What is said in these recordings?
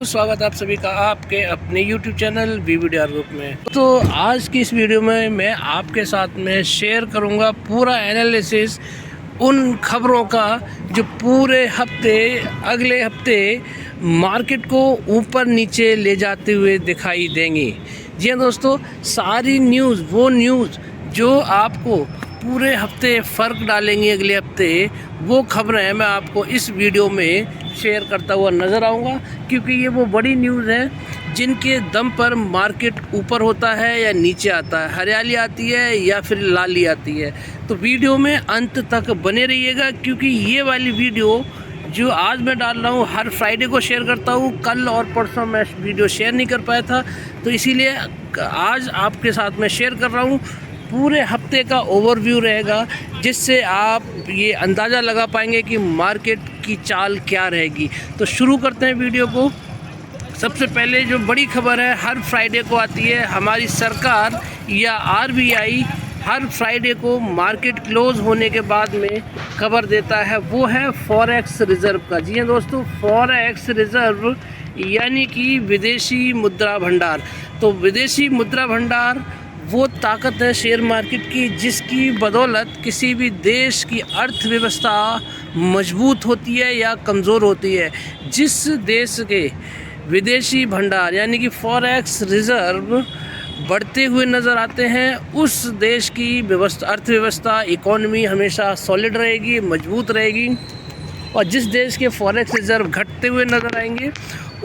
स्वागत आप सभी का आपके अपने YouTube चैनल VVDR ग्रुप में। तो आज की इस वीडियो में मैं आपके साथ में शेयर करूंगा पूरा एनालिसिस उन खबरों का जो पूरे हफ्ते अगले हफ्ते मार्केट को ऊपर नीचे ले जाते हुए दिखाई देंगी। जी हाँ दोस्तों, सारी न्यूज़ वो न्यूज़ जो आपको पूरे हफ्ते फ़र्क डालेंगी अगले हफ्ते, वो खबरें मैं आपको इस वीडियो में शेयर करता हुआ नज़र आऊँगा, क्योंकि ये वो बड़ी न्यूज़ है जिनके दम पर मार्केट ऊपर होता है या नीचे आता है, हरियाली आती है या फिर लाली आती है। तो वीडियो में अंत तक बने रहिएगा, क्योंकि ये वाली वीडियो जो आज मैं डाल रहा हूँ हर फ्राइडे को शेयर करता हूँ। कल और परसों मैं वीडियो शेयर नहीं कर पाया था, तो इसीलिए आज आपके साथ मैं शेयर कर रहा हूँ। पूरे हफ्ते का ओवरव्यू रहेगा, जिससे आप ये अंदाज़ा लगा पाएंगे कि मार्केट की चाल क्या रहेगी। तो शुरू करते हैं वीडियो को। सबसे पहले जो बड़ी खबर है, हर फ्राइडे को आती है, हमारी सरकार या RBI हर फ्राइडे को मार्केट क्लोज होने के बाद में खबर देता है, वो है फॉरेक्स रिज़र्व का। जी हाँ दोस्तों, फॉरेक्स रिज़र्व यानी कि विदेशी मुद्रा भंडार। तो विदेशी मुद्रा भंडार वो ताकत है शेयर मार्केट की, जिसकी बदौलत किसी भी देश की अर्थव्यवस्था मजबूत होती है या कमज़ोर होती है। जिस देश के विदेशी भंडार यानी कि फॉरेक्स रिज़र्व बढ़ते हुए नज़र आते हैं, उस देश की व्यवस्था, अर्थव्यवस्था, इकोनॉमी हमेशा सॉलिड रहेगी, मजबूत रहेगी। और जिस देश के फॉरेक्स रिज़र्व घटते हुए नज़र आएंगे,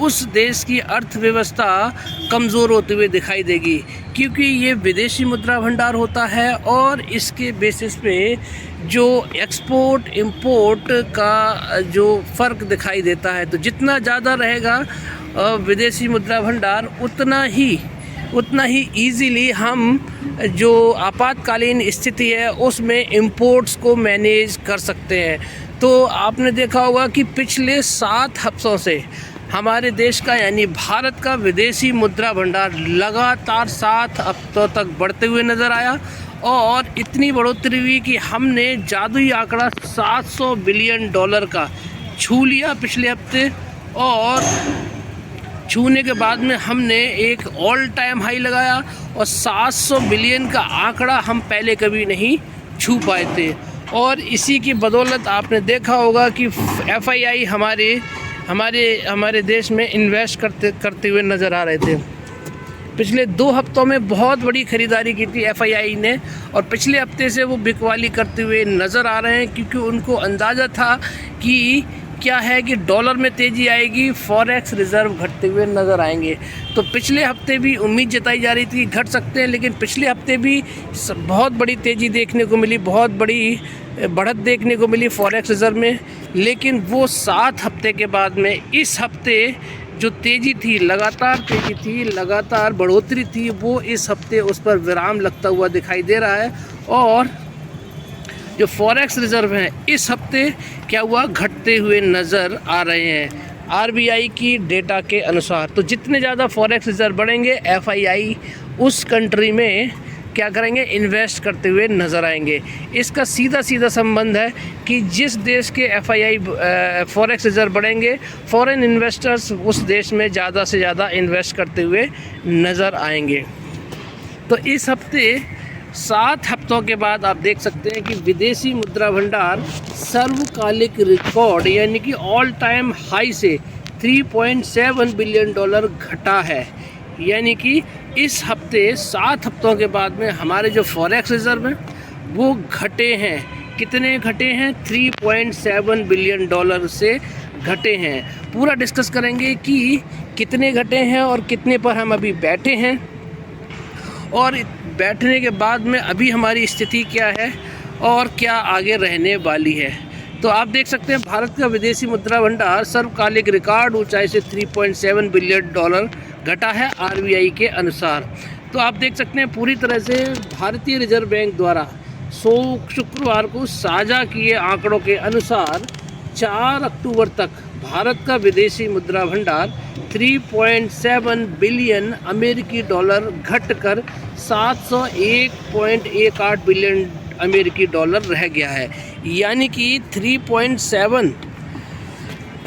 उस देश की अर्थव्यवस्था कमज़ोर होते हुए दिखाई देगी, क्योंकि ये विदेशी मुद्रा भंडार होता है और इसके बेसिस पे जो एक्सपोर्ट इंपोर्ट का जो फ़र्क दिखाई देता है। तो जितना ज़्यादा रहेगा विदेशी मुद्रा भंडार, उतना ही ईज़िली हम जो आपातकालीन स्थिति है उसमें इंपोर्ट्स को मैनेज कर सकते हैं। तो आपने देखा होगा कि पिछले 7 हफ्तों से हमारे देश का यानी भारत का विदेशी मुद्रा भंडार लगातार 7 हफ्तों तक बढ़ते हुए नज़र आया, और इतनी बढ़ोतरी हुई कि हमने जादुई आंकड़ा $700 बिलियन का छू लिया पिछले हफ्ते। और छूने के बाद में हमने एक ऑल टाइम हाई लगाया, और 700 बिलियन का आंकड़ा हम पहले कभी नहीं छू पाए थे। और इसी की बदौलत आपने देखा होगा कि FII हमारे देश में इन्वेस्ट करते हुए नज़र आ रहे थे। पिछले 2 हफ्तों में बहुत बड़ी ख़रीदारी की थी FII ने, और पिछले हफ्ते से वो बिकवाली करते हुए नज़र आ रहे हैं, क्योंकि उनको अंदाज़ा था कि क्या है कि डॉलर में तेज़ी आएगी, फॉरेक्स रिज़र्व घटते हुए नज़र आएंगे। तो पिछले हफ्ते भी उम्मीद जताई जा रही थी कि घट सकते हैं, लेकिन पिछले हफ्ते भी बहुत बड़ी तेज़ी देखने को मिली, बहुत बड़ी बढ़त देखने को मिली फॉरेक्स रिज़र्व में। लेकिन वो 7 हफ्ते के बाद में इस हफ्ते जो तेज़ी थी, लगातार बढ़ोतरी थी, वो इस हफ्ते उस पर विराम लगता हुआ दिखाई दे रहा है। और जो फॉरेक्स रिज़र्व हैं इस हफ्ते क्या हुआ, घटते हुए नज़र आ रहे हैं RBI की डेटा के अनुसार। तो जितने ज़्यादा फॉरेक्स रिज़र्व बढ़ेंगे, FII उस कंट्री में क्या करेंगे, इन्वेस्ट करते हुए नज़र आएंगे। इसका सीधा संबंध है कि जिस देश के FII फॉरेक्स रिज़र्व बढ़ेंगे, फॉरेन इन्वेस्टर्स उस देश में ज़्यादा से ज़्यादा इन्वेस्ट करते हुए नज़र आएंगे। तो इस हफ्ते 7 हफ्तों के बाद आप देख सकते हैं कि विदेशी मुद्रा भंडार सर्वकालिक रिकॉर्ड यानी कि ऑल टाइम हाई से $3.7 बिलियन घटा है। यानी कि इस हफ्ते 7 हफ्तों के बाद में हमारे जो फॉरेक्स रिज़र्व हैं वो घटे हैं। कितने घटे हैं? $3.7 बिलियन से घटे हैं। पूरा डिस्कस करेंगे कि कितने घटे हैं और कितने पर हम अभी बैठे हैं, और बैठने के बाद में अभी हमारी स्थिति क्या है और क्या आगे रहने वाली है। तो आप देख सकते हैं भारत का विदेशी मुद्रा भंडार सर्वकालिक रिकॉर्ड ऊंचाई से $3.7 बिलियन घटा है RBI के अनुसार। तो आप देख सकते हैं पूरी तरह से भारतीय रिजर्व बैंक द्वारा शुक्रवार को साझा किए आंकड़ों के अनुसार 4 अक्टूबर तक भारत का विदेशी मुद्रा भंडार 3.7 बिलियन अमेरिकी डॉलर घटकर 701.18 बिलियन अमेरिकी डॉलर रह गया है। यानी कि 3.7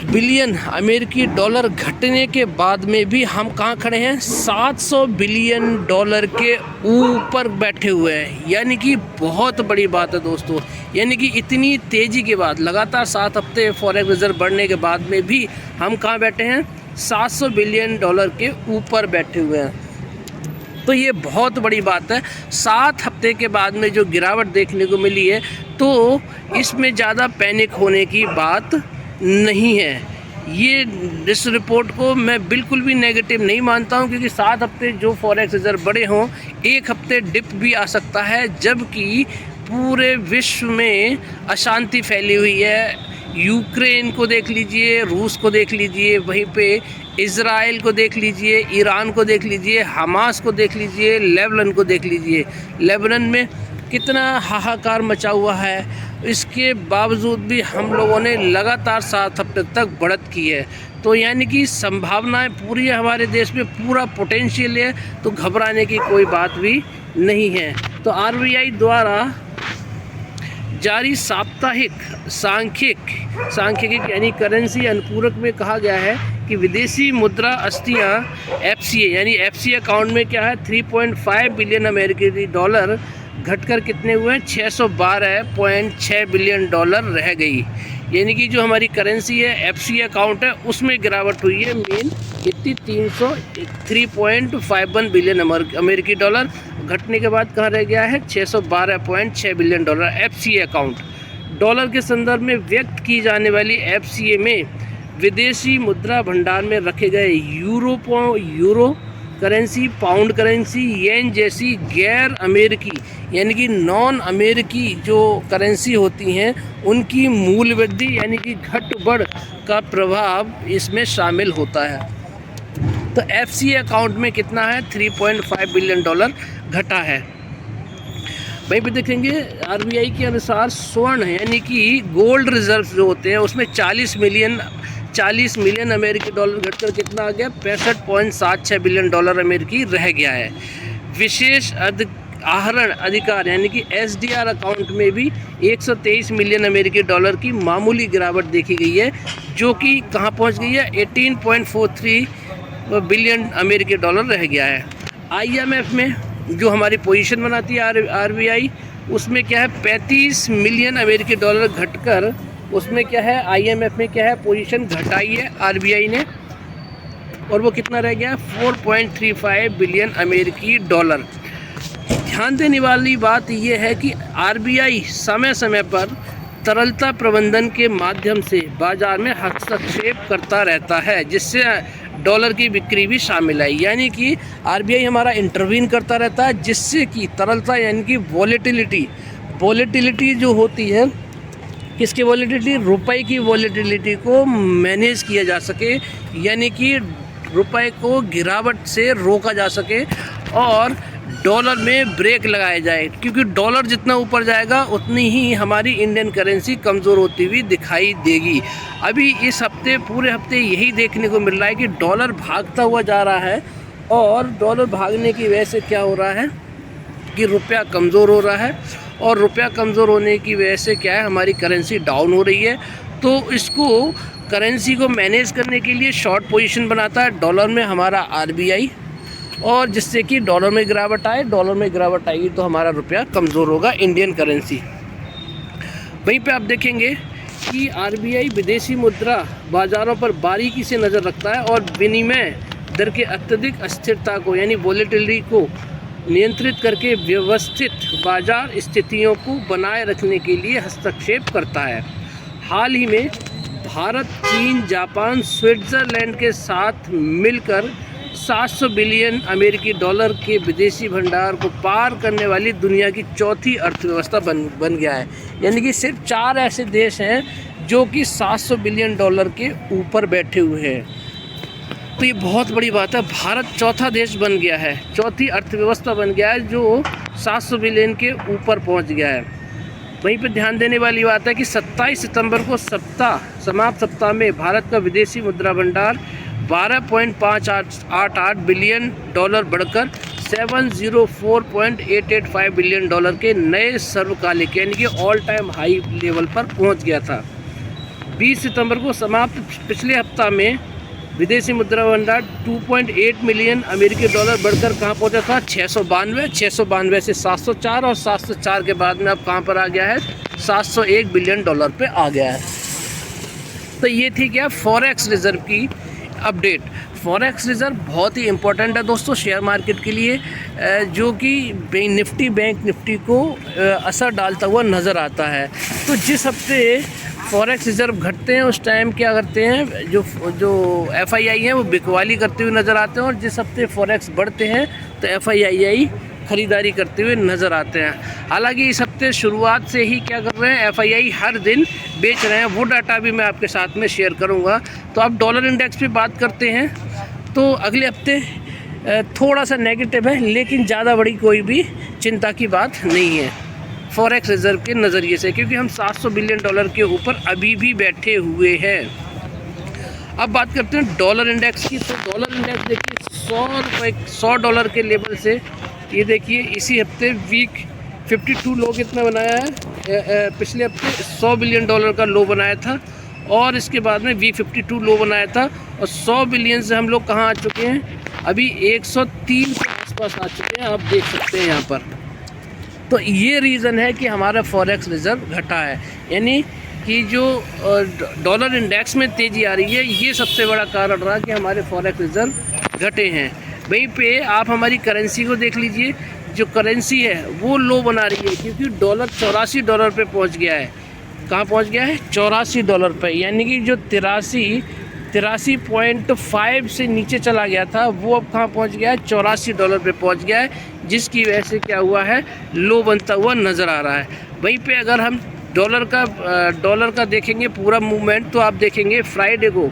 बिलियन अमेरिकी डॉलर घटने के बाद में भी हम कहाँ खड़े हैं? 700 बिलियन डॉलर के ऊपर बैठे हुए हैं। यानी कि बहुत बड़ी बात है दोस्तों। यानी कि इतनी तेज़ी के बाद, लगातार 7 हफ्ते फॉरेक्स रिजर्व बढ़ने के बाद में भी हम कहाँ बैठे हैं? 700 बिलियन डॉलर के ऊपर बैठे हुए हैं। तो ये बहुत बड़ी बात है। 7 हफ्ते के बाद में जो गिरावट देखने को मिली है, तो इसमें ज़्यादा पैनिक होने की बात नहीं है। ये इस रिपोर्ट को मैं बिल्कुल भी नेगेटिव नहीं मानता हूँ, क्योंकि 7 हफ्ते जो फॉरेक्स रिजर्व बढ़े हों, 1 हफ्ते डिप भी आ सकता है, जबकि पूरे विश्व में अशांति फैली हुई है। यूक्रेन को देख लीजिए, रूस को देख लीजिए, वहीं पे इज़राइल को देख लीजिए, ईरान को देख लीजिए, हमास को देख लीजिए, लेबनान को देख लीजिए। लेबनान में कितना हाहाकार मचा हुआ है, इसके बावजूद भी हम लोगों ने लगातार 7 हफ्ते तक बढ़त की है। तो यानी कि संभावनाएं पूरी है, हमारे देश में पूरा पोटेंशियल है, तो घबराने की कोई बात भी नहीं है। तो आरबीआई द्वारा जारी साप्ताहिक सांख्यिकी यानी करेंसी अनुपूरक में कहा गया है कि विदेशी मुद्रा अस्थियाँ एफसीए यानी एफसीए अकाउंट में क्या है? 3.5 बिलियन अमेरिकी डॉलर घटकर कितने हुए हैं? 612.6 बिलियन डॉलर रह गई। यानी कि जो हमारी करेंसी है, एफसीए अकाउंट है, उसमें गिरावट हुई है मेन कितनी? 303.51 बिलियन अमेरिकी डॉलर घटने के बाद कहाँ रह गया है? 612.6 billion dollar FCA account. Dollar के संदर्भ में व्यक्त की जाने वाली एफसीए में विदेशी मुद्रा भंडार में रखे गए यूरो करेंसी, पाउंड करेंसी, येन जैसी गैर अमेरिकी यानी कि नॉन अमेरिकी जो करेंसी होती हैं, उनकी मूल्य वृद्धि यानी कि घट बढ़ का प्रभाव इसमें शामिल होता है। तो एफसीए अकाउंट में कितना है? 3.5 बिलियन डॉलर घटा है। वहीं पे देखेंगे आरबीआई के अनुसार स्वर्ण यानी कि गोल्ड रिजर्व्स जो होते हैं, उसमें 40 मिलियन अमेरिकी डॉलर घटकर कितना आ गया? 65.76 बिलियन डॉलर अमेरिकी रह गया है। विशेष आहरण अधिकार यानी कि एसडीआर अकाउंट में भी 123 मिलियन अमेरिकी डॉलर की मामूली गिरावट देखी गई है, जो कि कहाँ पहुँच गई है? 18.43 बिलियन अमेरिकी डॉलर रह गया है। आईएमएफ में जो हमारी पोजीशन बनाती है आरबीआई, उसमें क्या है? 35 मिलियन अमेरिकी डॉलर घटकर उसमें क्या है? आईएमएफ में क्या है? पोजीशन घटाई है आरबीआई ने, और वो कितना रह गया? 4.35 बिलियन अमेरिकी डॉलर। ध्यान देने वाली बात यह है कि आरबीआई समय समय पर तरलता प्रबंधन के माध्यम से बाजार में हस्तक्षेप करता रहता है, जिससे डॉलर की बिक्री भी शामिल है। यानी कि आरबीआई हमारा इंटरवीन करता रहता है, जिससे कि तरलता यानी कि वॉलेटिलिटी जो होती है, किसकी वॉलेटिलिटी? रुपए की वॉलेटिलिटी को मैनेज किया जा सके, यानी कि रुपए को गिरावट से रोका जा सके और डॉलर में ब्रेक लगाया जाए, क्योंकि डॉलर जितना ऊपर जाएगा उतनी ही हमारी इंडियन करेंसी कमज़ोर होती हुई दिखाई देगी। अभी इस हफ्ते पूरे हफ्ते यही देखने को मिल रहा है कि डॉलर भागता हुआ जा रहा है, और डॉलर भागने की वजह से क्या हो रहा है कि रुपया कमज़ोर हो रहा है, और रुपया कमज़ोर होने की वजह से क्या है? हमारी करेंसी डाउन हो रही है। तो इसको करेंसी को मैनेज करने के लिए शॉर्ट पोजीशन बनाता है डॉलर में हमारा आरबीआई, और जिससे कि डॉलर में गिरावट आएगी तो हमारा रुपया कमज़ोर होगा, इंडियन करेंसी। वहीं पे आप देखेंगे कि आरबीआई विदेशी मुद्रा बाज़ारों पर बारीकी से नज़र रखता है और विनिमय दर के अत्यधिक अस्थिरता को यानी वॉलेटिलिटी को नियंत्रित करके व्यवस्थित बाजार स्थितियों को बनाए रखने के लिए हस्तक्षेप करता है। हाल ही में भारत, चीन, जापान, स्विट्ज़रलैंड के साथ मिलकर 700 बिलियन अमेरिकी डॉलर के विदेशी भंडार को पार करने वाली दुनिया की चौथी अर्थव्यवस्था बन गया है। यानी कि सिर्फ 4 ऐसे देश हैं जो कि 700 बिलियन डॉलर के ऊपर बैठे हुए हैं। तो ये बहुत बड़ी बात है। भारत चौथा देश बन गया है, चौथी अर्थव्यवस्था बन गया है जो 700 बिलियन के ऊपर पहुंच गया है। वहीं पर ध्यान देने वाली बात है कि 27 सितंबर को समाप्त सप्ताह में भारत का विदेशी मुद्रा भंडार 12.588 बिलियन डॉलर बढ़कर 704.885 बिलियन डॉलर के नए सर्वकालिक यानी कि ऑल टाइम हाई लेवल पर पहुंच गया था। 20 सितंबर को समाप्त पिछले हफ्ता में विदेशी मुद्रा भंडार 2.8 मिलियन अमेरिकी डॉलर बढ़कर कहाँ पहुँचा था? 692 से 704 और 704 के बाद में अब कहाँ पर आ गया है? 701 बिलियन डॉलर पे आ गया है। तो ये थी क्या फॉरेक्स रिज़र्व की अपडेट। फॉरेक्स रिज़र्व बहुत ही इम्पोर्टेंट है दोस्तों शेयर मार्केट के लिए, जो कि बैंक निफ्टी को असर डालता हुआ नज़र आता है। तो जिस हफ्ते फॉरेक्स रिज़र्व घटते हैं उस टाइम क्या करते हैं, जो FII हैं वो बिकवाली करते हुए नज़र आते हैं, और जिस हफ्ते फॉरेक्स बढ़ते हैं तो FII ख़रीदारी करते हुए नज़र आते हैं। हालांकि इस हफ्ते शुरुआत से ही क्या कर रहे हैं, FII हर दिन बेच रहे हैं, वो डाटा भी मैं आपके साथ में शेयर करूंगा। तो अब डॉलर इंडेक्स पे बात करते हैं। तो अगले हफ्ते थोड़ा सा नेगेटिव है, लेकिन ज़्यादा बड़ी कोई भी चिंता की बात नहीं है फॉरेक्स रिज़र्व के नज़रिए से, क्योंकि हम 700 बिलियन डॉलर के ऊपर अभी भी बैठे हुए हैं। अब बात करते हैं डॉलर इंडेक्स की। तो डॉलर इंडेक्स देखिए $100 के लेवल से, ये देखिए इसी हफ्ते वीक 52 लो कितना बनाया है, पिछले हफ्ते 100 बिलियन डॉलर का लो बनाया था, और इसके बाद में वीक 52 लो बनाया था, और 100 बिलियन से हम लोग कहाँ आ चुके हैं, अभी 103 के आसपास आ चुके हैं, आप देख सकते हैं यहाँ पर। तो ये रीज़न है कि हमारा फॉरेक्स रिज़र्व घटा है, यानी कि जो डॉलर इंडेक्स में तेज़ी आ रही है, ये सबसे बड़ा कारण रहा कि हमारे फॉरेक्स रिज़र्व घटे हैं। वहीं पे आप हमारी करेंसी को देख लीजिए, जो करेंसी है वो लो बना रही है, क्योंकि डॉलर $84 पे पहुंच गया है। कहाँ पहुंच गया है? $84 पे, यानी कि जो 83.5 से नीचे चला गया था वो अब कहाँ पहुंच गया है? $84 पे पहुंच गया है, जिसकी वजह से क्या हुआ है, लो बनता हुआ नज़र आ रहा है। वहीं पे अगर हम डॉलर का देखेंगे पूरा मूवमेंट, तो आप देखेंगे फ्राइडे को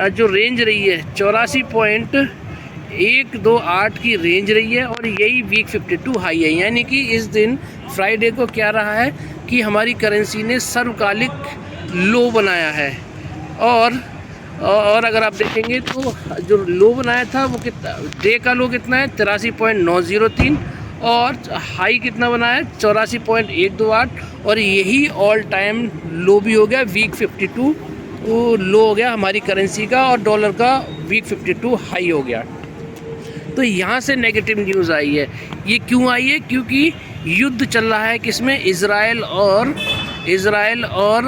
जो रेंज रही है 84.128 की रेंज रही है, और यही वीक 52 हाई है। यानी कि इस दिन फ्राइडे को क्या रहा है कि हमारी करेंसी ने सर्वकालिक लो बनाया है, और अगर आप देखेंगे तो जो लो बनाया था वो कितना, डे का लो कितना है 83.903, और हाई कितना बनाया है 84.128, और यही ऑल टाइम लो भी हो गया वीक 52 लो हो गया हमारी करेंसी का, और डॉलर का वीक 52 हाई हो गया। तो यहाँ से नेगेटिव न्यूज़ आई है। ये क्यों आई है? क्योंकि युद्ध चल रहा है किसमें, इज़राइल और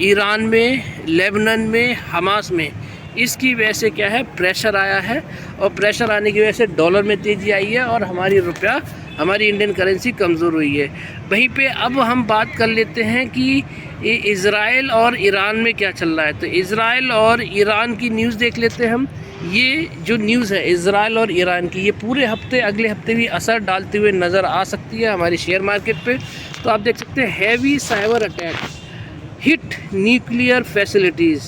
ईरान में, लेबनान में, हमास में। इसकी वजह से क्या है, प्रेशर आया है, और प्रेशर आने की वजह से डॉलर में तेज़ी आई है, और हमारी इंडियन करेंसी कमज़ोर हुई है। वहीं पे अब हम बात कर लेते हैं कि इज़राइल और ईरान में क्या चल रहा है। तो इज़राइल और ईरान की न्यूज़ देख लेते हैं हम। ये जो न्यूज़ है इज़राइल और ईरान की, ये पूरे हफ्ते, अगले हफ्ते भी असर डालते हुए नज़र आ सकती है हमारी शेयर मार्केट पे। तो आप देख सकते हैं heavy cyber attack hit nuclear facilities,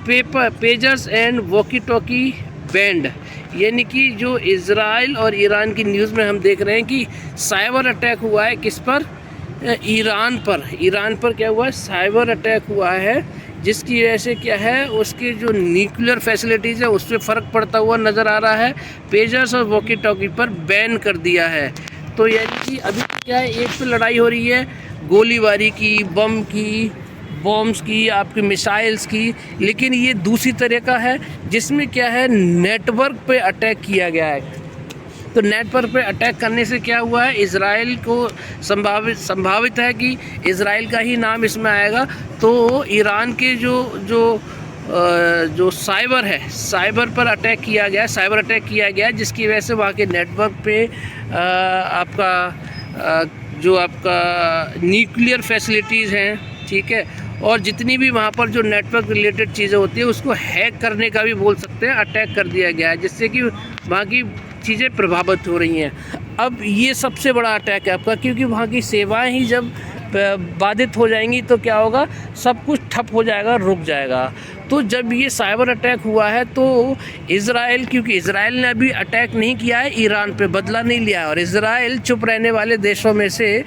pagers and walkie talkie band. यानी कि जो इज़राइल और ईरान की न्यूज़ में हम देख रहे हैं कि साइबर अटैक हुआ है, किस पर? ईरान पर क्या हुआ है, साइबर अटैक हुआ है, जिसकी वजह से क्या है, उसके जो न्यूक्लियर फैसिलिटीज़ है उस पर फ़र्क पड़ता हुआ नज़र आ रहा है। पेजर्स और वॉकी टॉकी पर बैन कर दिया है। तो यानी कि अभी क्या है, एक तो लड़ाई हो रही है गोलीबारी की, बॉम्ब्स की, आपकी मिसाइल्स की, लेकिन ये दूसरी तरह का है जिसमें क्या है, नेटवर्क पे अटैक किया गया है। तो नेटवर्क पे अटैक करने से क्या हुआ है, इज़राइल को संभावित है कि इज़राइल का ही नाम इसमें आएगा। तो ईरान के जो साइबर पर अटैक किया गया, जिसकी वजह से वहाँ के नेटवर्क पे आपका न्यूक्लियर फैसिलिटीज़ हैं, ठीक है, और जितनी भी वहाँ पर जो नेटवर्क रिलेटेड चीज़ें होती है उसको हैक करने का भी बोल सकते हैं, अटैक कर दिया गया है, जिससे कि वहाँ की चीज़ें प्रभावित हो रही हैं। अब ये सबसे बड़ा अटैक है आपका, क्योंकि वहाँ की सेवाएं ही जब बाधित हो जाएंगी तो क्या होगा, सब कुछ ठप हो जाएगा, रुक जाएगा। तो जब ये साइबर अटैक हुआ है तो इज़राइल, क्योंकि इज़राइल ने अभी अटैक नहीं किया है ईरान पे, बदला नहीं लिया है, और इज़राइल चुप रहने वाले देशों में से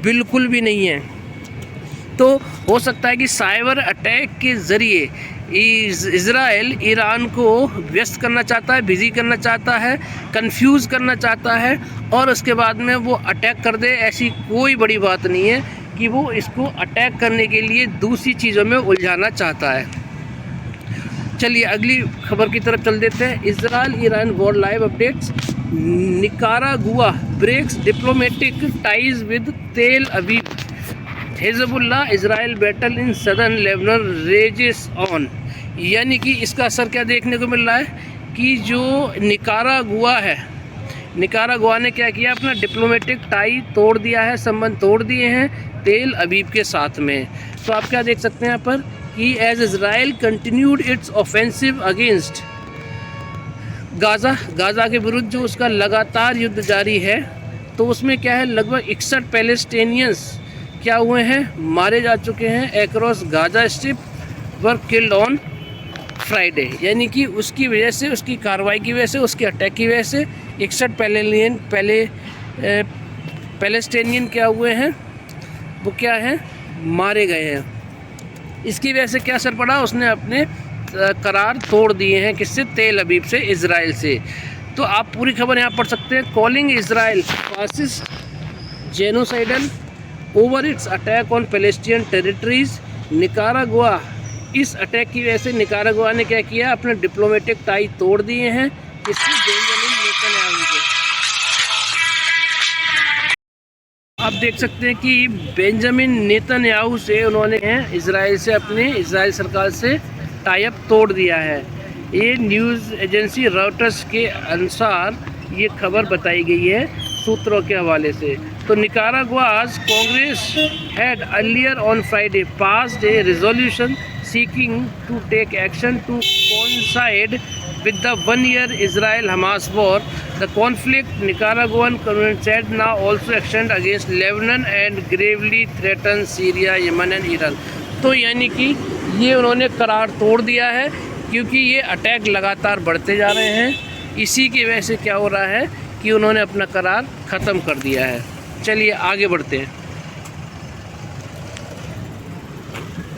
बिल्कुल भी नहीं है। तो हो सकता है कि साइबर अटैक के ज़रिए इज़राइल ईरान को व्यस्त करना चाहता है, बिज़ी करना चाहता है, कंफ्यूज करना चाहता है, और उसके बाद में वो अटैक कर दे। ऐसी कोई बड़ी बात नहीं है कि वो इसको अटैक करने के लिए दूसरी चीज़ों में उलझाना चाहता है। चलिए अगली खबर की तरफ चल देते हैं। Israel Iran war live updates. Nicaragua breaks diplomatic ties with Tel Aviv. Hezbollah Israel battle in southern Lebanon rages on. यानी कि इसका असर क्या देखने को मिल रहा है कि जो निकारागुआ है, निकारागुआ ने क्या किया, अपना डिप्लोमेटिक टाई तोड़ दिया है, संबंध तोड़ दिए हैं तेल अवीव के साथ में। तो आप क्या देख सकते हैं यहाँ पर कि as Israel continued its offensive against Gaza के विरुद्ध जो उसका लगातार युद्ध जारी है, तो उसमें क्या है, लगभग 61 पैलेस्टीनियंस क्या हुए हैं, मारे जा चुके हैं। Across Gaza strip were killed on Friday. यानी कि उसकी वजह से, उसकी कार्रवाई की वजह से, उसके अटैक की वजह से 61 पैलेस्टीनियन क्या हुए हैं, वो क्या हैं, मारे गए हैं। इसकी वजह से क्या असर पड़ा, उसने अपने करार तोड़ दिए हैं, किससे, तेल अवीव से, इजराइल से। तो आप पूरी खबर यहाँ पढ़ सकते हैं। Calling Israel fascist genocidal over it's attack on Palestinian territories. Nicaragua, इस अटैक की वजह से निकारागुआ ने क्या किया, अपने डिप्लोमेटिक टाई तोड़ दिए हैं, किससे, बेंजामिन नेतन्याहू के। आप देख सकते हैं कि बेंजामिन नेतन्याहू से उन्होंने इजराइल से, अपने इजराइल सरकार से टाई अप तोड़ दिया है। ये न्यूज़ एजेंसी रॉयटर्स के अनुसार ये खबर बताई गई है सूत्रों के हवाले से। तो Nicaragua's Congress had earlier on Friday passed a resolution seeking to take action to coincide with the one-year Israel-Hamas war. The conflict, Nicaraguan government said, now also extend against Lebanon and gravely threaten Syria, Yemen and Iran. तो यानी कि ये उन्होंने करार तोड़ दिया है, क्योंकि ये अटैक लगातार बढ़ते जा रहे हैं। इसी की वजह से क्या हो रहा है कि उन्होंने अपना करार ख़त्म कर दिया है। चलिए आगे बढ़ते हैं।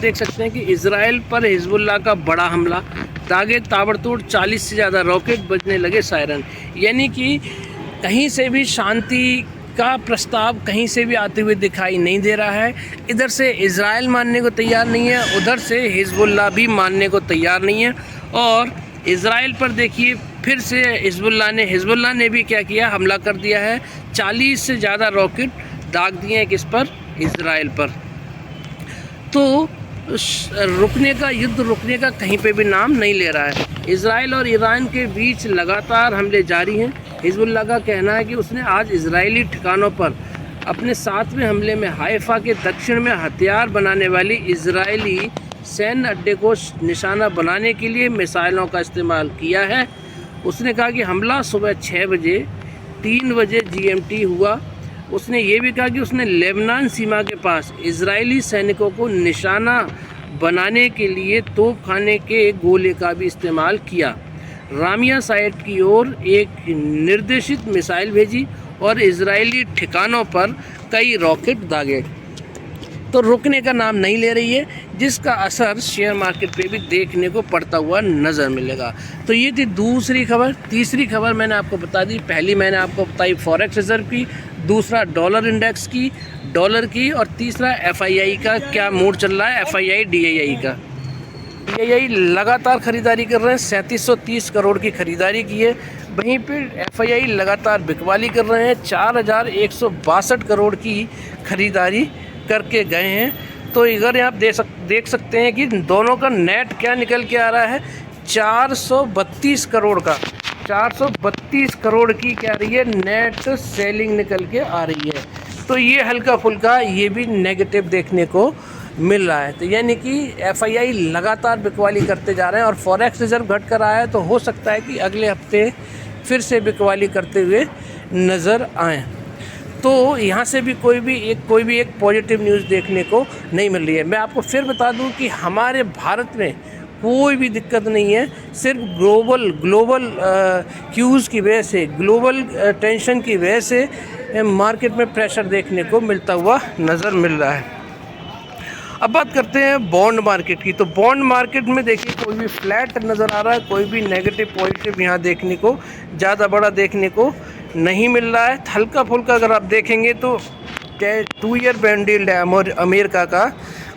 देख सकते हैं कि इजराइल पर हिजबुल्लाह का बड़ा हमला, दागे ताबड़तोड़ 40 से ज़्यादा रॉकेट, बजने लगे सायरन। यानी कि कहीं से भी शांति का प्रस्ताव कहीं से भी आते हुए दिखाई नहीं दे रहा है। इधर से इजराइल मानने को तैयार नहीं है, उधर से हिजबुल्लाह भी मानने को तैयार नहीं है। और इजराइल पर देखिए फिर से हिजबुल्लाह ने भी क्या किया, हमला कर दिया है। 40 से ज़्यादा रॉकेट दाग दिए हैं किस पर, इजराइल पर। तो युद्ध रुकने का कहीं पे भी नाम नहीं ले रहा है। इजराइल और ईरान के बीच लगातार हमले जारी हैं। हिजबुल्लाह का कहना है कि उसने आज इजरायली ठिकानों पर अपने 7वें हमले में हाइफा के दक्षिण में हथियार बनाने वाली इजरायली सैन्य अड्डे को निशाना बनाने के लिए मिसाइलों का इस्तेमाल किया है। उसने कहा कि हमला सुबह 6 बजे 3 बजे GMT हुआ। उसने ये भी कहा कि उसने लेबनान सीमा के पास इजरायली सैनिकों को निशाना बनाने के लिए तोपखाने के गोले का भी इस्तेमाल किया। रामिया साइट की ओर एक निर्देशित मिसाइल भेजी और इजरायली ठिकानों पर कई रॉकेट दागे। तो रुकने का नाम नहीं ले रही है, जिसका असर शेयर मार्केट पे भी देखने को पड़ता हुआ नज़र मिलेगा। तो ये थी दूसरी खबर। तीसरी खबर मैंने आपको बता दी। पहली मैंने आपको बताई फॉरेक्स रिजर्व की, दूसरा डॉलर इंडेक्स की, डॉलर की, और तीसरा FII का क्या मूड चल रहा है, FII DII का। DII लगातार ख़रीदारी कर रहे हैं, 3730 करोड़ की ख़रीदारी की है। वहीं पर FII लगातार बिकवाली कर रहे हैं, 4162 करोड़ की ख़रीदारी करके गए हैं। तो इधर आप देख सकते हैं कि दोनों का नेट क्या निकल के आ रहा है, 432 करोड़ का, 432 करोड़ की क्या रही है, नेट सेलिंग निकल के आ रही है। तो ये हल्का फुल्का ये भी नेगेटिव देखने को मिल रहा है। तो यानी कि FII लगातार बिकवाली करते जा रहे हैं और फॉरेक्स रिजर्व घट कर आया है। तो हो सकता है कि अगले हफ्ते फिर से बिकवाली करते हुए नज़र आएँ। तो यहाँ से भी कोई भी एक पॉजिटिव न्यूज़ देखने को नहीं मिल रही है। मैं आपको फिर बता दूँ कि हमारे भारत में कोई भी दिक्कत नहीं है, सिर्फ ग्लोबल क्यूज़ की वजह से, ग्लोबल टेंशन की वजह से मार्केट में प्रेशर देखने को मिलता हुआ नज़र मिल रहा है। अब बात करते हैं बॉन्ड मार्केट की। तो बॉन्ड मार्केट में देखिए कोई भी फ्लैट नज़र आ रहा है, कोई भी नेगेटिव पॉजिटिव यहाँ देखने को ज़्यादा बड़ा देखने को नहीं मिल रहा है। हल्का फुल्का अगर आप देखेंगे तो 2 ईयर बॉन्ड यील्ड है अमेरिका का,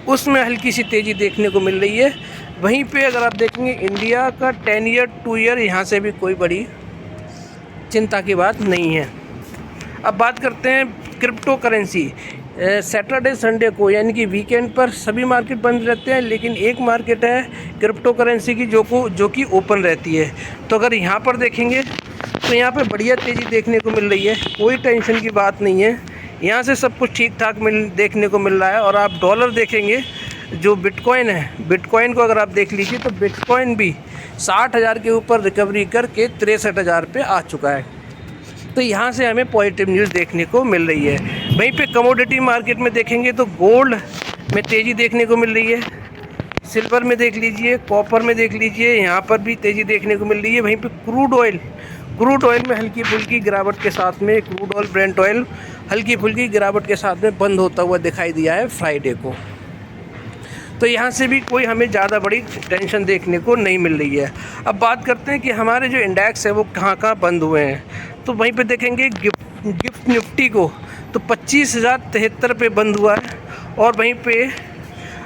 उसमें हल्की सी तेज़ी देखने को मिल रही है। वहीं पे अगर आप देखेंगे इंडिया का 10 ईयर 2 ईयर, यहाँ से भी कोई बड़ी चिंता की बात नहीं है। अब बात करते हैं क्रिप्टो करेंसी। सैटरडे संडे को यानी कि वीकेंड पर सभी मार्केट बंद रहते हैं, लेकिन एक मार्केट है क्रिप्टो करेंसी की जो कि ओपन रहती है। तो अगर यहाँ पर देखेंगे तो यहाँ पे बढ़िया तेज़ी देखने को मिल रही है, कोई टेंशन की बात नहीं है। यहाँ से सब कुछ ठीक ठाक देखने को मिल रहा है। और आप डॉलर देखेंगे, जो बिटकॉइन है, बिटकॉइन को अगर आप देख लीजिए तो बिटकॉइन भी 60,000 के ऊपर रिकवरी करके 63,000 पे आ चुका है। तो यहाँ से हमें पॉजिटिव न्यूज़ देखने को मिल रही है। वहीं पे कमोडिटी मार्केट में देखेंगे तो गोल्ड में तेज़ी देखने को मिल रही है, सिल्वर में देख लीजिए, कॉपर में देख लीजिए, यहाँ पर भी तेज़ी देखने को मिल रही है। वहीं पे क्रूड ऑयल में हल्की फुल्की गिरावट के साथ में क्रूड ऑयल ब्रेंट ऑयल हल्की फुल्की गिरावट के साथ में बंद होता हुआ दिखाई दिया है फ्राइडे को। तो यहाँ से भी कोई हमें ज़्यादा बड़ी टेंशन देखने को नहीं मिल रही है। अब बात करते हैं कि हमारे जो इंडेक्स है वो कहाँ कहाँ बंद हुए हैं। तो वहीं पे देखेंगे गिफ्ट निफ्टी को तो 25,073 पे बंद हुआ है। और वहीं पे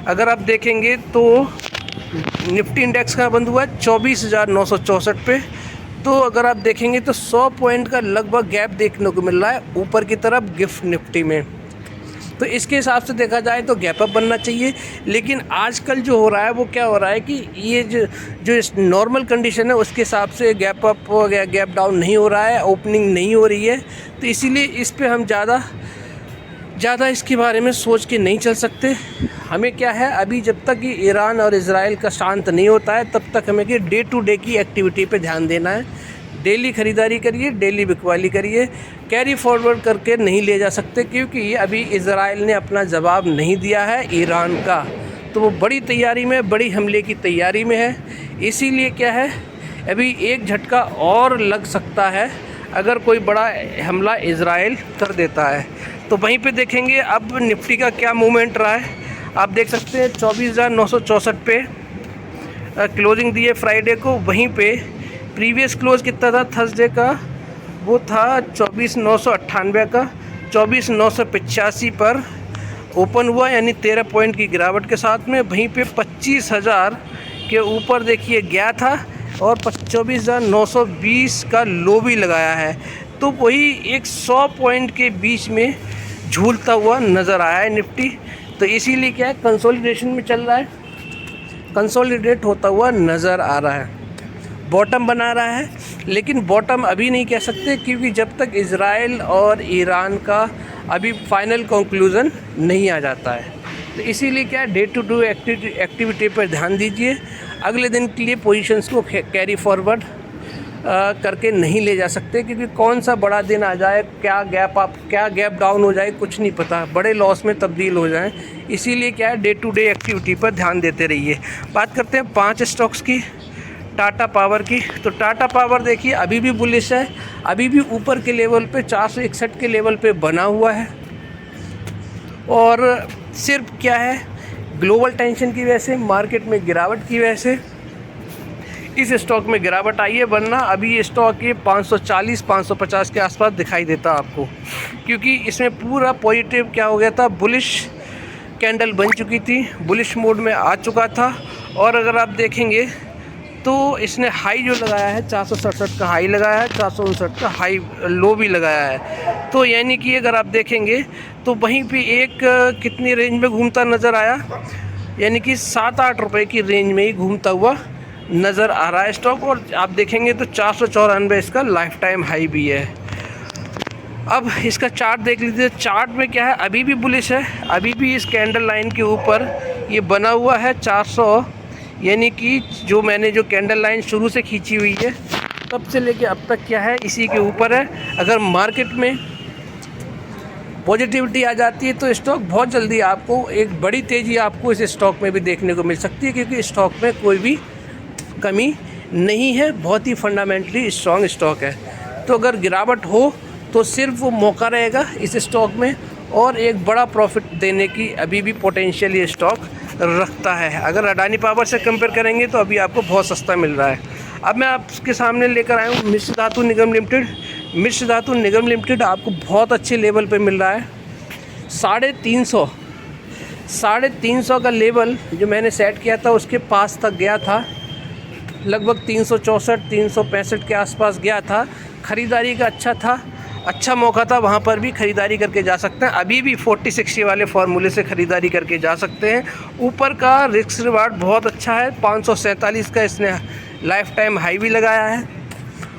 अगर आप देखेंगे तो निफ्टी इंडेक्स कहाँ बंद हुआ है, 24,964 पे। तो अगर आप देखेंगे तो 100 पॉइंट का लगभग गैप देखने को मिल रहा है ऊपर की तरफ गिफ्ट निफ्टी में। तो इसके हिसाब से देखा जाए तो गैप अप बनना चाहिए। लेकिन आजकल जो हो रहा है वो क्या हो रहा है कि ये जो इस नॉर्मल कंडीशन है उसके हिसाब से गैप अप हो गया, गैप डाउन नहीं हो रहा है, ओपनिंग नहीं हो रही है। तो इसीलिए इस पे हम ज़्यादा इसके बारे में सोच के नहीं चल सकते। हमें क्या है, अभी जब तक कि ईरान और इजराइल का शांत नहीं होता है तब तक हमें कि डे टू डे की एक्टिविटी पे ध्यान देना है। डेली ख़रीदारी करिए, डेली बिकवाली करिए, कैरी फॉरवर्ड करके नहीं ले जा सकते, क्योंकि अभी इजराइल ने अपना जवाब नहीं दिया है ईरान का। तो वो बड़ी तैयारी में, बड़ी हमले की तैयारी में है। इसीलिए क्या है, अभी एक झटका और लग सकता है अगर कोई बड़ा हमला इजराइल कर देता है। तो वहीं पे देखेंगे अब निफ्टी का क्या मूवमेंट रहा है। आप देख सकते हैं 24,964 पे क्लोजिंग दी है फ्राइडे को। वहीं पे प्रीवियस क्लोज कितना था थर्सडे का, वो था 24,998 का। 24,985 पर ओपन हुआ, यानी 13 पॉइंट की गिरावट के साथ में। वहीं पे 25,000 के ऊपर देखिए गया था और 24,920 का लो भी लगाया है। तो वही एक 100 पॉइंट के बीच में झूलता हुआ नज़र आया है निफ्टी। तो इसीलिए क्या है, कंसोलिडेशन में चल रहा है, कंसोलिडेट होता हुआ नज़र आ रहा है, बॉटम बना रहा है। लेकिन बॉटम अभी नहीं कह सकते, क्योंकि जब तक इजराइल और ईरान का अभी फाइनल कंक्लूज़न नहीं आ जाता है। तो इसीलिए क्या है, डे टू डे एक्टिविटी पर ध्यान दीजिए। अगले दिन के लिए पोजीशंस को कैरी फॉरवर्ड करके नहीं ले जा सकते, क्योंकि कौन सा बड़ा दिन आ जाए, क्या गैप डाउन हो जाए, कुछ नहीं पता, बड़े लॉस में तब्दील हो जाएं। इसीलिए क्या है, डे टू डे एक्टिविटी पर ध्यान देते रहिए। बात करते हैं 5 स्टॉक्स की, टाटा पावर की। तो टाटा पावर देखिए अभी भी बुलिश है, अभी भी ऊपर के लेवल पे 461 के लेवल पे बना हुआ है। और सिर्फ क्या है, ग्लोबल टेंशन की वजह से, मार्केट में गिरावट की वजह से इस स्टॉक में गिरावट आई है, वरना अभी ये स्टॉक ये 540-550 के आसपास दिखाई देता आपको, क्योंकि इसमें पूरा पॉजिटिव क्या हो गया था, बुलिश कैंडल बन चुकी थी, बुलिश मोड में आ चुका था। और अगर आप देखेंगे तो इसने हाई जो लगाया है 467 का हाई लगाया है, 459 का हाई लो भी लगाया है। तो यानी कि अगर आप देखेंगे तो वहीं पे एक कितनी रेंज में घूमता नज़र आया, यानी कि 7-8 रुपये की रेंज में ही घूमता हुआ नज़र आ रहा है स्टॉक। और आप देखेंगे तो 494 इसका लाइफ टाइम हाई भी है। अब इसका चार्ट देख लीजिए, चार्ट में क्या है, अभी भी बुलिश है, अभी भी इस कैंडल लाइन के ऊपर ये बना हुआ है 400, यानी कि जो मैंने जो कैंडल लाइन शुरू से खींची हुई है तब से लेके अब तक क्या है, इसी के ऊपर है। अगर मार्केट में पॉजिटिविटी आ जाती है तो स्टॉक बहुत जल्दी आपको एक बड़ी तेज़ी आपको इस स्टॉक में भी देखने को मिल सकती है, क्योंकि स्टॉक में कोई भी कमी नहीं है, बहुत ही फंडामेंटली स्ट्रॉन्ग स्टॉक है। तो अगर गिरावट हो तो सिर्फ वो मौका रहेगा इस स्टॉक में, और एक बड़ा प्रॉफिट देने की अभी भी पोटेंशियल ये स्टॉक रखता है। अगर अडानी पावर से कंपेयर करेंगे तो अभी आपको बहुत सस्ता मिल रहा है। अब मैं आपके सामने लेकर आया हूँ मिश्र धातु निगम लिमिटेड। मिश्र धातु निगम लिमिटेड आपको बहुत अच्छे लेवल पे मिल रहा है, 350 का लेवल जो मैंने सेट किया था उसके पास तक गया था, लगभग 364 365 के आसपास गया था। ख़रीदारी का अच्छा मौका था, वहाँ पर भी ख़रीदारी करके जा सकते हैं। अभी भी 40-60 वाले फार्मूले से ख़रीदारी करके जा सकते हैं। ऊपर का रिस्क रिवार्ड बहुत अच्छा है, 547 का इसने लाइफ टाइम हाई भी लगाया है,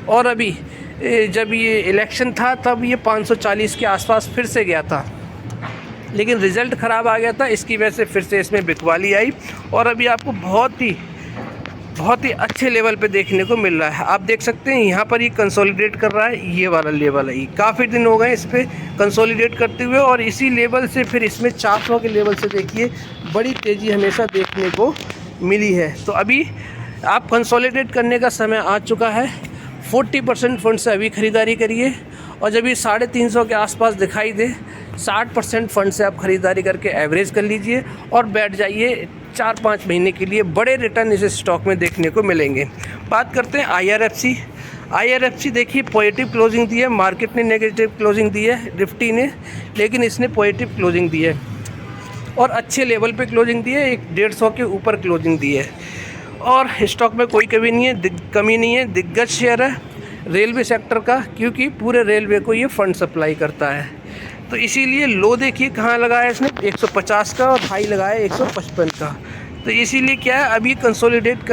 और अभी जब ये इलेक्शन था तब ये 540 के आसपास फिर से गया था, लेकिन रिज़ल्ट ख़राब आ गया था, इसकी वजह से फिर से इसमें बिकवाली आई और अभी आपको बहुत ही अच्छे लेवल पे देखने को मिल रहा है। आप देख सकते हैं यहाँ पर ये कंसोलिडेट कर रहा है, ये वाला लेवल है, काफ़ी दिन हो गए इस पर कंसोलिडेट करते हुए, और इसी लेवल से फिर इसमें 400 के लेवल से देखिए बड़ी तेज़ी हमेशा देखने को मिली है। तो अभी आप कंसोलिडेट करने का समय आ चुका है। 40% फंड से अभी ख़रीदारी करिए, और जब ये 350 के आसपास दिखाई दे 60% फंड से आप ख़रीदारी करके एवरेज कर लीजिए और बैठ जाइए 4-5 महीने के लिए। बड़े रिटर्न इस स्टॉक में देखने को मिलेंगे। बात करते हैं IRFC देखिए पॉजिटिव क्लोजिंग दी है, मार्केट ने नेगेटिव क्लोजिंग दी है निफ्टी ने, लेकिन इसने पॉजिटिव क्लोजिंग दी है और अच्छे लेवल पे क्लोजिंग दी है, 150 के ऊपर क्लोजिंग दी है, और स्टॉक में कोई कमी नहीं है। दिग्गज शेयर है रेलवे सेक्टर का, क्योंकि पूरे रेलवे को ये फंड सप्लाई करता है। तो इसीलिए लो देखिए कहाँ लगाया इसने 150 का, और हाई लगाया 155 का। तो इसीलिए क्या है, अभी कंसोलिडेट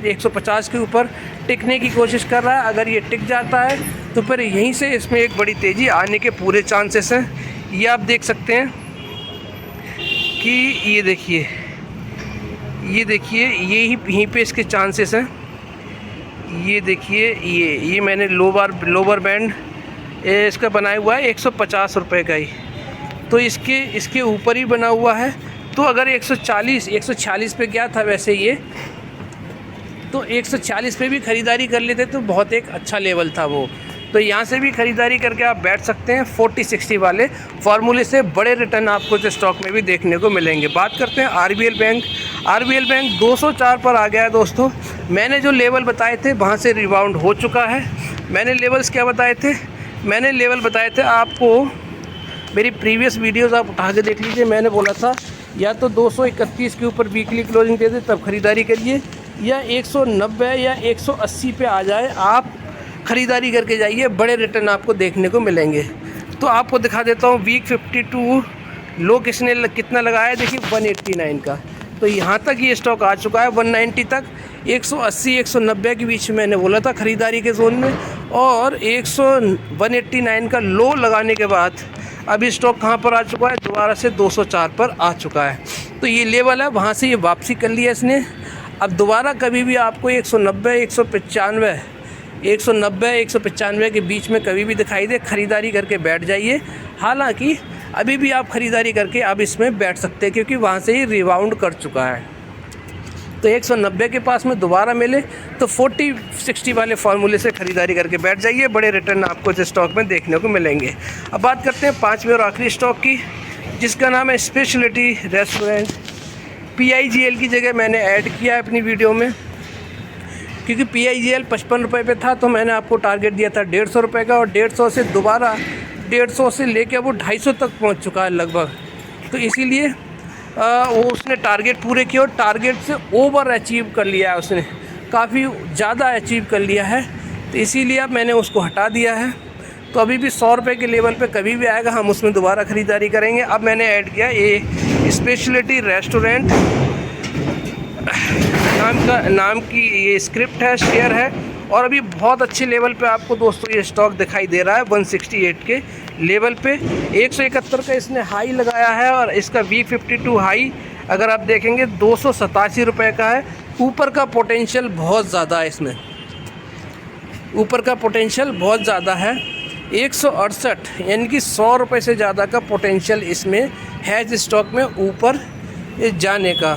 150 के ऊपर टिकने की कोशिश कर रहा है। अगर ये टिक जाता है तो फिर यहीं से इसमें एक बड़ी तेज़ी आने के पूरे चांसेस हैं। ये आप देख सकते हैं कि ये देखिए यहीं पे इसके चांसेस हैं। ये देखिए ये मैंने लोअर बैंड इसका बनाया हुआ है 150 रुपये का ही, तो इसके ऊपर ही बना हुआ है। तो अगर 146 पे गया था वैसे ये, तो 146 पे भी ख़रीदारी कर लेते तो बहुत एक अच्छा लेवल था वो। तो यहाँ से भी ख़रीदारी करके आप बैठ सकते हैं। 40-60 वाले फार्मूले से बड़े रिटर्न आपको इस स्टॉक में भी देखने को मिलेंगे। बात करते हैं RBL बैंक 204 पर आ गया है दोस्तों। मैंने जो लेवल बताए थे वहाँ से रिबाउंड हो चुका है। मैंने लेवल्स क्या बताए थे? मैंने लेवल बताए थे आपको, मेरी प्रीवियस वीडियोस आप उठा के देख लीजिए। मैंने बोला था या तो 231 के ऊपर वीकली क्लोजिंग दे दे तब ख़रीदारी करिए, या 190 या 180 पे आ जाए आप ख़रीदारी करके जाइए, बड़े रिटर्न आपको देखने को मिलेंगे। तो आपको दिखा देता हूँ वीक 52 लो कितना लगाया है, देखिए 189 का। तो यहाँ तक ये स्टॉक आ चुका है 190 तक। 180-190 के बीच में मैंने बोला था ख़रीदारी के जोन में, और 189 का लो लगाने के बाद अभी स्टॉक कहाँ पर आ चुका है, दोबारा से 204 पर आ चुका है। तो ये लेवल है, वहाँ से ये वापसी कर लिया इसने। अब दोबारा कभी भी आपको 190-195 के बीच में कभी भी दिखाई दे, ख़रीदारी करके बैठ जाइए। हालांकि अभी भी आप ख़रीदारी करके अब इसमें बैठ सकते हैं, क्योंकि वहाँ से ही रिबाउंड कर चुका है। तो 190 के पास में दोबारा मिले तो 40-60 वाले फार्मूले से ख़रीदारी करके बैठ जाइए, बड़े रिटर्न आपको इस स्टॉक में देखने को मिलेंगे। अब बात करते हैं 5वें और आखिरी स्टॉक की, जिसका नाम है स्पेशलिटी रेस्टोरेंट। PIGL की जगह मैंने ऐड किया है अपनी वीडियो में, क्योंकि PIGL 55 रुपये पे था, तो मैंने आपको टारगेट दिया था 150 रुपये का, और 150 से दोबारा 150 से लेके वो 250 तक पहुंच चुका है लगभग। तो इसीलिए वो उसने टारगेट पूरे किए और टारगेट से ओवर अचीव कर लिया है, उसने काफ़ी ज़्यादा अचीव कर लिया है। तो इसीलिए अब मैंने उसको हटा दिया है। तो अभी भी 100 रुपये के लेवल पे कभी भी आएगा हम उसमें दोबारा ख़रीदारी करेंगे। अब मैंने ऐड किया ये स्पेशलिटी रेस्टोरेंट नाम की ये स्क्रिप्ट है, शेयर है, और अभी बहुत अच्छे लेवल पे आपको दोस्तों ये स्टॉक दिखाई दे रहा है 168 के लेवल पे। 171 का इसने हाई लगाया है, और इसका वीक 52 हाई अगर आप देखेंगे 287 रुपये का है। ऊपर का पोटेंशियल बहुत ज़्यादा है इसमें, ऊपर का पोटेंशियल बहुत ज़्यादा है। 168 यानी कि 100 रुपये से ज़्यादा का पोटेंशियल इसमें है इस स्टॉक में ऊपर जाने का।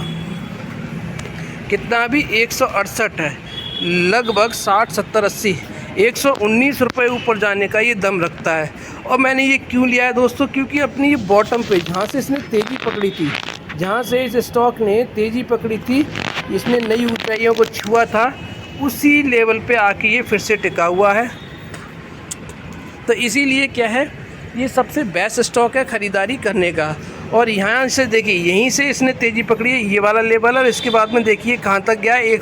कितना भी 168 है, लगभग 60, 70, 80, 119 रुपये ऊपर जाने का ये दम रखता है। और मैंने ये क्यों लिया है दोस्तों, क्योंकि अपनी ये बॉटम पे जहाँ से इसने तेज़ी पकड़ी थी, जहाँ से इस स्टॉक ने तेज़ी पकड़ी थी, इसने नई ऊंचाइयों को छुआ था, उसी लेवल पे आके ये फिर से टिका हुआ है। तो इसीलिए क्या है ये सबसे बेस्ट स्टॉक है ख़रीदारी करने का। और यहाँ से देखिए, यहीं से इसने तेज़ी पकड़ी है, ये वाला लेवल, और इसके बाद में देखिए कहाँ तक गया है,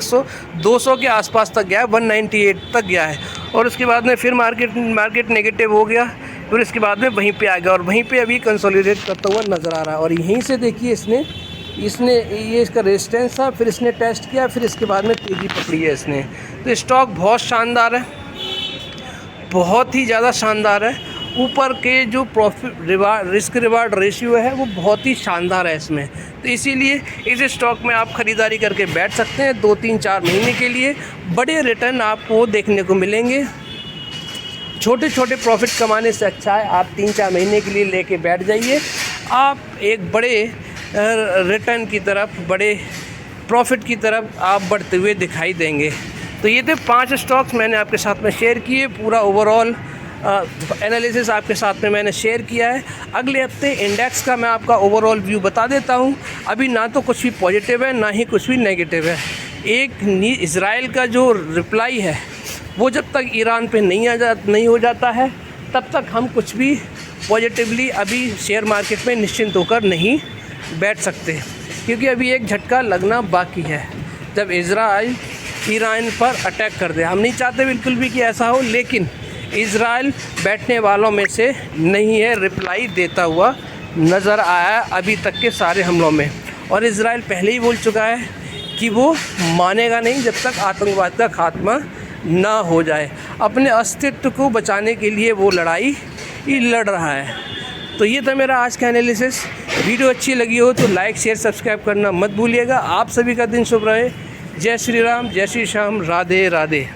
200 के आसपास तक गया है, 198 तक गया है। और उसके बाद में फिर मार्केट नेगेटिव हो गया, फिर इसके बाद में वहीं पे आ गया और वहीं पे अभी कंसोलिडेट करता हुआ नज़र आ रहा है। और यहीं से देखिए इसने ये इसका रेजिस्टेंस था, फिर इसने टेस्ट किया, फिर इसके बाद में तेज़ी पकड़ी है इसने। तो स्टॉक बहुत शानदार है, बहुत ही ज़्यादा शानदार है। ऊपर के जो रिस्क रिवार्ड रेशियो है वो बहुत ही शानदार है इसमें। तो इसीलिए इस स्टॉक में आप ख़रीदारी करके बैठ सकते हैं 2-3-4 महीने के लिए। बड़े रिटर्न आपको देखने को मिलेंगे। छोटे छोटे प्रॉफिट कमाने से अच्छा है आप 3-4 महीने के लिए लेके बैठ जाइए, आप एक बड़े रिटर्न की तरफ, बड़े प्रॉफिट की तरफ आप बढ़ते हुए दिखाई देंगे। तो ये थे 5 स्टॉक्स मैंने आपके साथ में शेयर किए। पूरा ओवरऑल एनालिसिस आपके साथ में मैंने शेयर किया है। अगले हफ्ते इंडेक्स का मैं आपका ओवरऑल व्यू बता देता हूँ। अभी ना तो कुछ भी पॉजिटिव है, ना ही कुछ भी नेगेटिव है। इज़राइल का जो रिप्लाई है वो जब तक ईरान पे नहीं हो जाता है, तब तक हम कुछ भी पॉजिटिवली अभी शेयर मार्केट में निश्चिंत होकर नहीं बैठ सकते, क्योंकि अभी एक झटका लगना बाकी है जब इज़राइल ईरान पर अटैक कर दे। हम नहीं चाहते बिल्कुल भी कि ऐसा हो, लेकिन इज़राइल बैठने वालों में से नहीं है, रिप्लाई देता हुआ नज़र आया अभी तक के सारे हमलों में। और इज़राइल पहले ही बोल चुका है कि वो मानेगा नहीं जब तक आतंकवाद का खात्मा ना हो जाए। अपने अस्तित्व को बचाने के लिए वो लड़ाई लड़ रहा है। तो ये था मेरा आज का एनालिसिस। वीडियो अच्छी लगी हो तो लाइक, शेयर, सब्सक्राइब करना मत भूलिएगा। आप सभी का दिन शुभ रहे। जय श्री राम, जय श्री श्याम, राधे राधे।